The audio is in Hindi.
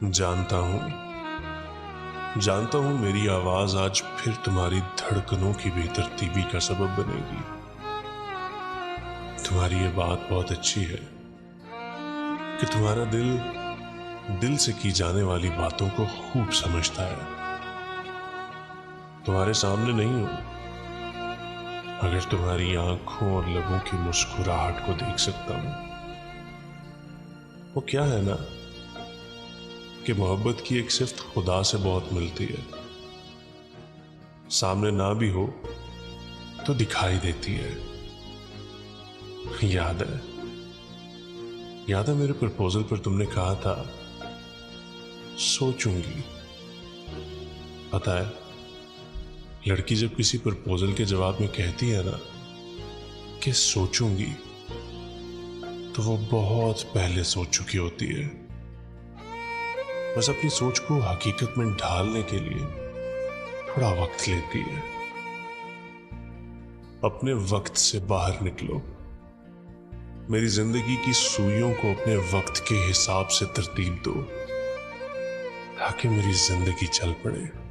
जानता हूं मेरी आवाज आज फिर तुम्हारी धड़कनों की बेतरतीबी का सबब बनेगी। तुम्हारी ये बात बहुत अच्छी है कि तुम्हारा दिल से की जाने वाली बातों को खूब समझता है। तुम्हारे सामने नहीं हूं, मगर तुम्हारी आंखों और लबों की मुस्कुराहट को देख सकता हूं। वो क्या है ना कि मोहब्बत की एक सिफ्त खुदा से बहुत मिलती है। सामने ना भी हो तो दिखाई देती है। याद है मेरे प्रपोजल पर तुमने कहा था सोचूंगी। पता है, लड़की जब किसी प्रपोजल के जवाब में कहती है ना कि सोचूंगी, तो वो बहुत पहले सोच चुकी होती है। बस अपनी सोच को हकीकत में ढालने के लिए थोड़ा वक्त लेती है। अपने वक्त से बाहर निकलो। मेरी जिंदगी की सुइयों को अपने वक्त के हिसाब से तरतीब दो, ताकि मेरी जिंदगी चल पड़े।